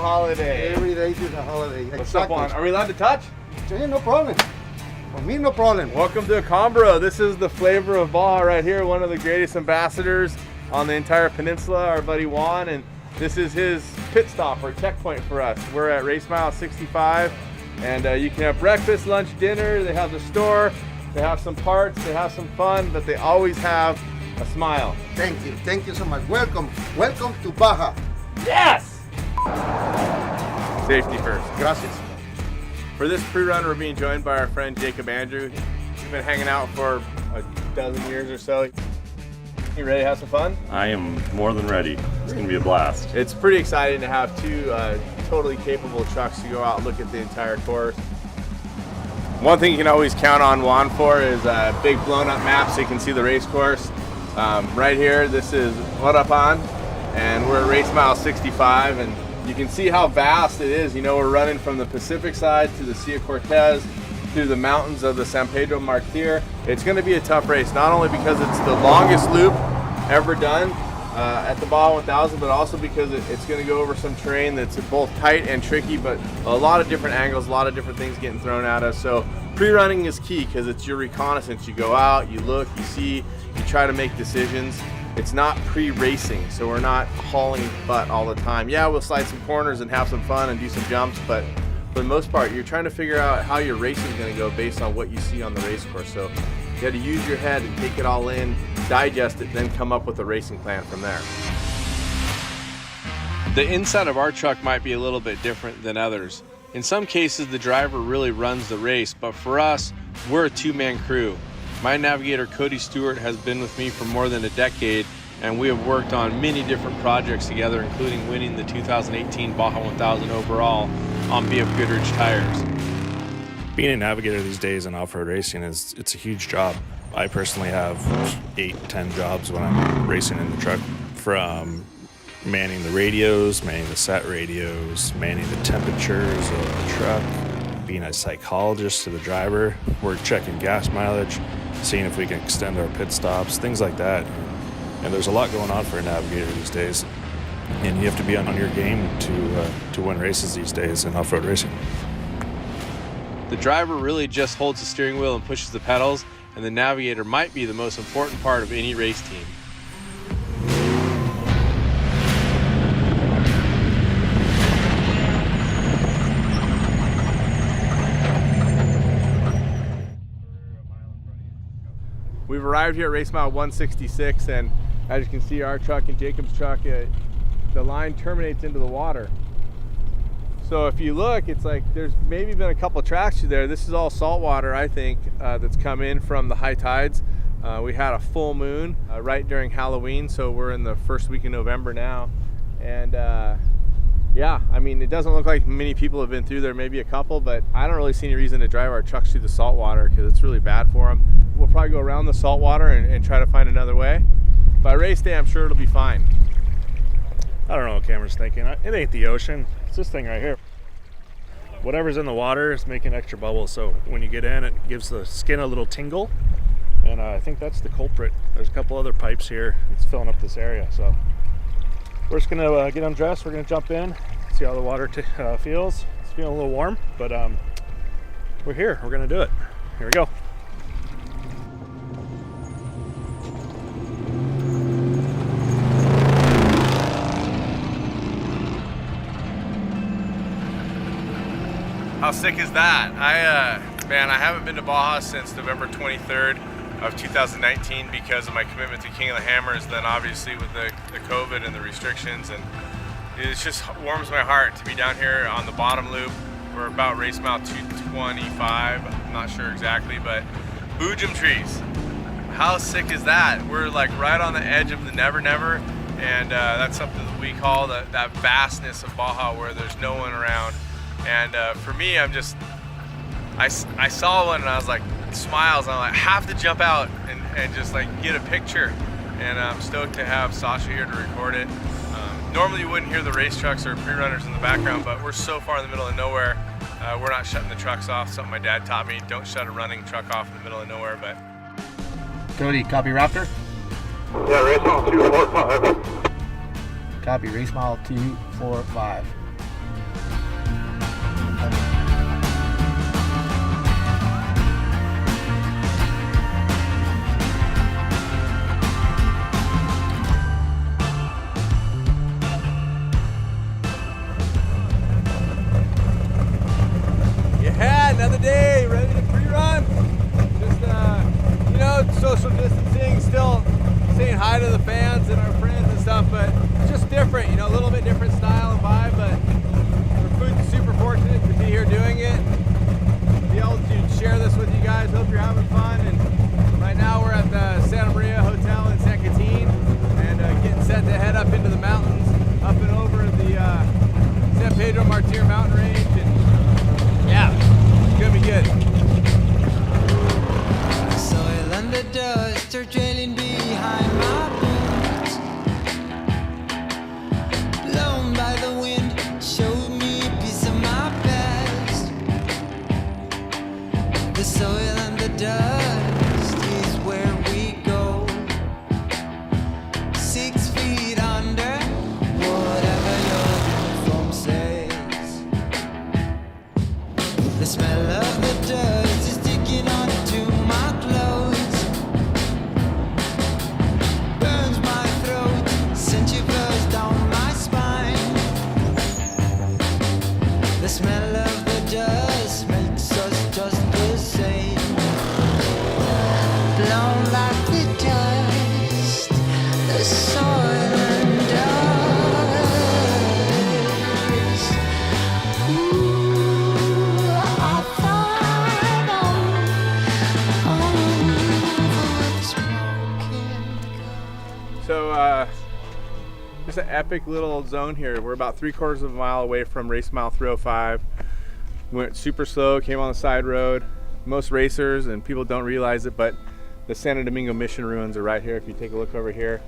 holiday. Every day is a holiday. What's up, Juan? Are we allowed to touch? Yeah, no problem. For me, no problem. Welcome to Acambro. This is the flavor of Baja right here. One of the greatest ambassadors on the entire peninsula, our buddy Juan, and this is his pit stop or checkpoint for us. We're at race mile 65, and you can have breakfast, lunch, dinner. They have the store, they have some parts, they have some fun, but they always have a smile. Thank you so much. Welcome to Baja. Yes! Safety first. Gracias. For this pre-run, we're being joined by our friend Jacob Andrew. We've been hanging out for a dozen years or so. You ready to have some fun? I am more than ready. It's going to be a blast. It's pretty exciting to have two totally capable trucks to go out and look at the entire course. One thing you can always count on Juan for is a big blown up map so you can see the race course. Right here, this is Orapan, and we're at race mile 65, and you can see how vast it is. You know, we're running from the Pacific side to the Sea of Cortez, through the mountains of the San Pedro Martir. It's going to be a tough race, not only because it's the longest loop ever done at the Baja 1000, but also because it's going to go over some terrain that's both tight and tricky, but a lot of different angles, a lot of different things getting thrown at us. So pre-running is key because it's your reconnaissance. You go out, you look, you see, you try to make decisions. It's not pre-racing, so we're not hauling butt all the time. Yeah, we'll slide some corners and have some fun and do some jumps, but for the most part, you're trying to figure out how your racing is going to go based on what you see on the race course. So you got to use your head and take it all in, digest it, then come up with a racing plan from there. The inside of our truck might be a little bit different than others. In some cases, the driver really runs the race, but for us, we're a two-man crew. My navigator, Cody Stewart, has been with me for more than a decade, and we have worked on many different projects together, including winning the 2018 Baja 1000 overall on BF Goodrich tires. Being a navigator these days in off-road racing it's a huge job. I personally have 8-10 jobs when I'm racing in the truck, from manning the radios, manning the set radios, manning the temperatures of the truck, being a psychologist to the driver. We're checking gas mileage, seeing if we can extend our pit stops, things like that. And there's a lot going on for a navigator these days, and you have to be on your game to win races these days in off-road racing. The driver really just holds the steering wheel and pushes the pedals, and the navigator might be the most important part of any race team. We've arrived here at race mile 166, and as you can see, our truck and Jacob's truck, the line terminates into the water. So if you look, it's like there's maybe been a couple tracks through there. This is all salt water, I think, that's come in from the high tides. We had a full moon right during Halloween, so we're in the first week of November now. And yeah, I mean, it doesn't look like many people have been through there, maybe a couple, but I don't really see any reason to drive our trucks through the salt water because it's really bad for them. We'll probably go around the salt water and try to find another way. By race day, I'm sure it'll be fine. I don't know what Cameron's thinking. It ain't the ocean. It's this thing right here. Whatever's in the water is making extra bubbles, so when you get in, it gives the skin a little tingle, and I think that's the culprit. There's a couple other pipes here. It's filling up this area, so we're just gonna get undressed. We're gonna jump in, see how the water feels. It's feeling a little warm, but we're here. We're gonna do it. Here we go. How sick is that? Man, I haven't been to Baja since November 23rd of 2019 because of my commitment to King of the Hammers, then obviously with the COVID and the restrictions, and it just warms my heart to be down here on the bottom loop. We're about race mile 225, I'm not sure exactly, but boojum trees. How sick is that? We're like right on the edge of the Never Never, and that's something that we call that vastness of Baja where there's no one around. And for me, I saw one and I was like, smiles, and I'm like, have to jump out and just like get a picture. And I'm stoked to have Sasha here to record it. Normally you wouldn't hear the race trucks or pre-runners in the background, but we're so far in the middle of nowhere. We're not shutting the trucks off. Something my dad taught me, don't shut a running truck off in the middle of nowhere. But Cody, copy Raptor? Yeah, race mile 245. Copy, race mile 245. Yeah, another day, ready to pre-run. Just, you know, social distancing, still saying hi to the fans and our friends and stuff, but it's just different, you know, a little bit different style and vibe, but we're super fortunate to be here doing it, be able to share this with you guys. Hope you're having fun. And right now we're at the Santa Maria Hotel in San Quintin and getting set to head up into the mountains, up and over the San Pedro Martir mountain range. And yeah, it's gonna be good. Soil and the dust are trailing behind my boots. Blown by the wind, showed me a piece of my past. The soil and the dust is where we go. 6 feet under, whatever your uniform says. The smell of the dust is sticking onto my clothes. Burns my throat, sent shivers down my spine. The smell of the dust makes us just the same. Blown like the dust, the soil and dust. Ooh, I find So just an epic little zone here. We're about 3/4 of a mile away from race mile 305. We went super slow, came on the side road. Most racers and people don't realize it, but the Santo Domingo Mission ruins are right here. If you take a look over here,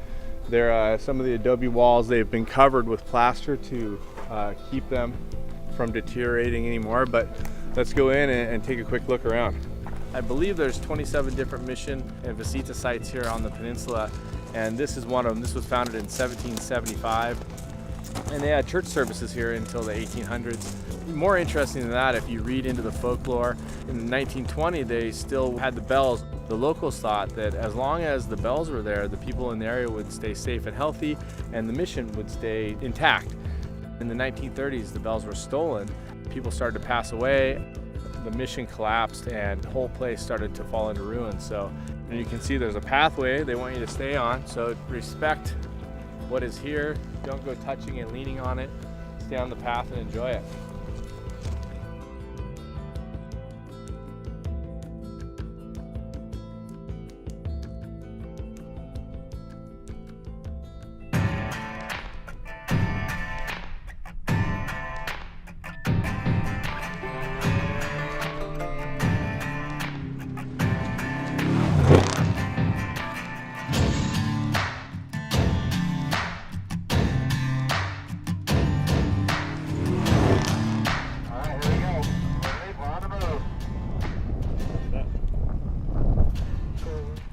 they're some of the adobe walls. They've been covered with plaster to keep them from deteriorating anymore, but let's go in and take a quick look around. I believe there's 27 different mission and visita sites here on the peninsula, and this is one of them. This was founded in 1775, and they had church services here until the 1800s. More interesting than that, if you read into the folklore, in 1920 they still had the bells. The locals thought that as long as the bells were there, the people in the area would stay safe and healthy, and the mission would stay intact. In the 1930s, the bells were stolen. People started to pass away. The mission collapsed and the whole place started to fall into ruin. So, and you can see there's a pathway they want you to stay on. So respect what is here. Don't go touching and leaning on it. Stay on the path and enjoy it.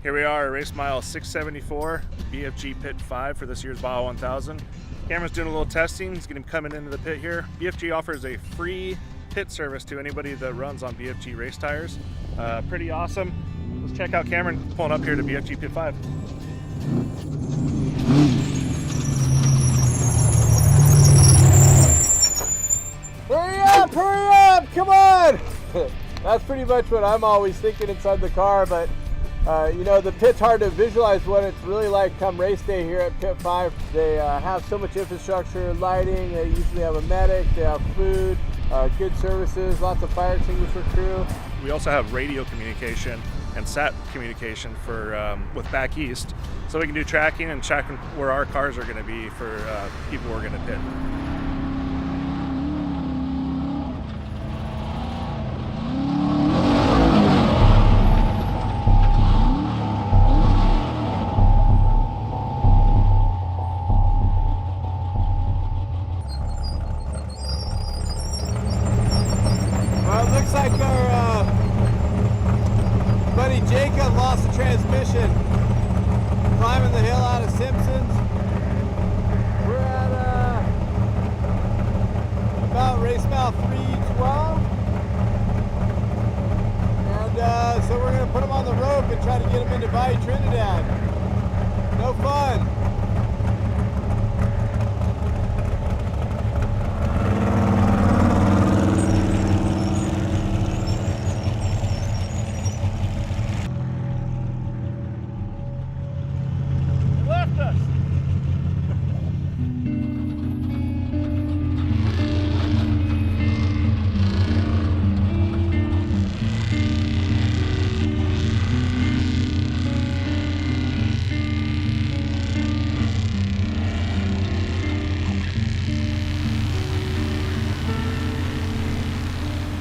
Here we are, race mile 674, BFG Pit 5 for this year's Baja 1000. Cameron's doing a little testing. He's going to be coming into the pit here. BFG offers a free pit service to anybody that runs on BFG race tires. Pretty awesome. Let's check out Cameron pulling up here to BFG Pit 5. Hurry up, come on! That's pretty much what I'm always thinking inside the car, but you know, the pit's hard to visualize what it's really like come race day here at Pit 5. They have so much infrastructure, lighting, they usually have a medic, they have food, good services, lots of fire extinguisher crew. We also have radio communication and sat communication for with back east, so we can do tracking and tracking where our cars are going to be for people who are going to pit. Well, it looks like our buddy Jacob lost the transmission climbing the hill out of Simpsons. We're at about race mile 312. even try to get them into Baja Trinidad. No fun. Left us.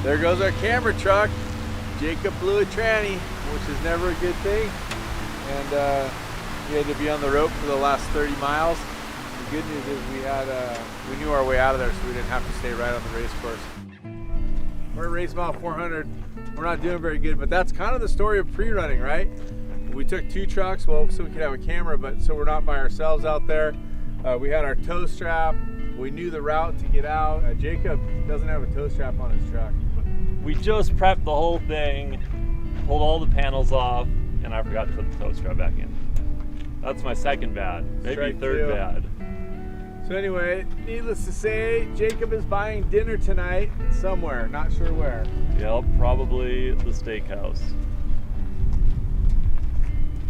There goes our camera truck. Jacob blew a tranny, which is never a good thing. And we had to be on the rope for the last 30 miles. The good news is we knew our way out of there, so we didn't have to stay right on the race course. We're at race mile 400. We're not doing very good, but that's kind of the story of pre-running, right? We took 2 trucks, well, so we could have a camera, but so we're not by ourselves out there. We had our tow strap. We knew the route to get out. Jacob doesn't have a tow strap on his truck. We just prepped the whole thing, pulled all the panels off, and I forgot to put the tow strap back in. That's my second bad, maybe Strike third 2. bad. So anyway, needless to say, Jacob is buying dinner tonight somewhere, not sure where. Yep, probably the steakhouse.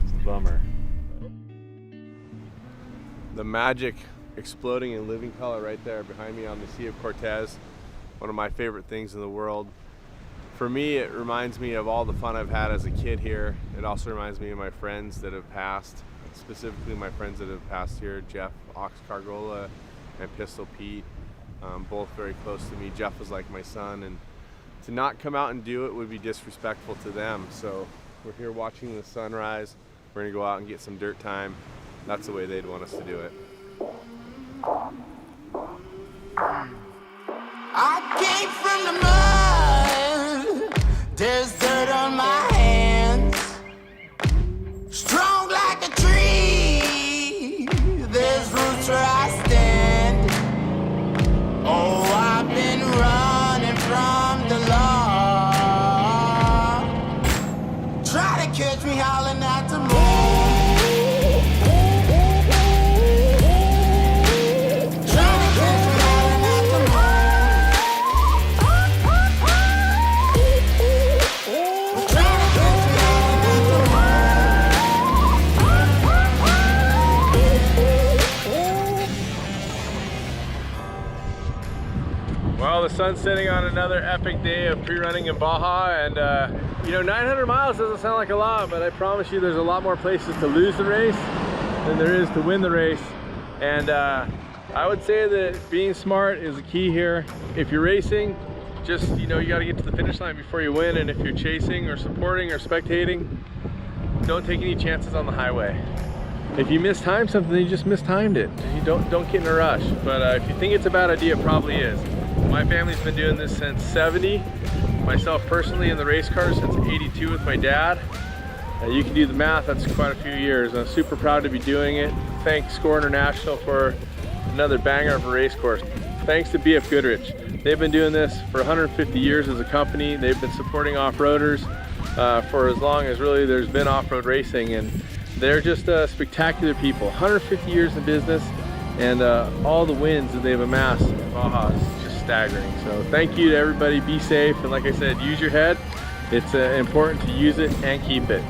It's a bummer. The magic exploding in living color right there behind me on the Sea of Cortez. One of my favorite things in the world. For me, it reminds me of all the fun I've had as a kid here. It also reminds me of my friends that have passed, specifically my friends that have passed here, Jeff Oxcargola and Pistol Pete, both very close to me. Jeff was like my son, and to not come out and do it would be disrespectful to them. So we're here watching the sunrise. We're gonna go out and get some dirt time. That's the way they'd want us to do it. I came from the mud. There's dirt on my hands. Strong like a tree. There's roots where I stand. Oh, I've been running from the law. Try to catch me howling at the moon. Well, the sun's setting on another epic day of pre-running in Baja, and you know, 900 miles doesn't sound like a lot, but I promise you there's a lot more places to lose the race than there is to win the race. And I would say that being smart is the key here. If you're racing, just, you know, you got to get to the finish line before you win, and if you're chasing or supporting or spectating, don't take any chances on the highway. If you mistime something, you just mistimed it. You don't get in a rush. But if you think it's a bad idea, it probably is. My family's been doing this since 70. Myself personally in the race car since 82 with my dad. You can do the math, that's quite a few years. I'm super proud to be doing it. Thanks Score International for another banger of a race course. Thanks to BF Goodrich. They've been doing this for 150 years as a company. They've been supporting off-roaders for as long as really there's been off-road racing, and they're just spectacular people. 150 years in business, and all the wins that they've amassed in Baja is just staggering. So thank you to everybody. Be safe, and like I said, use your head. It's important to use it and keep it.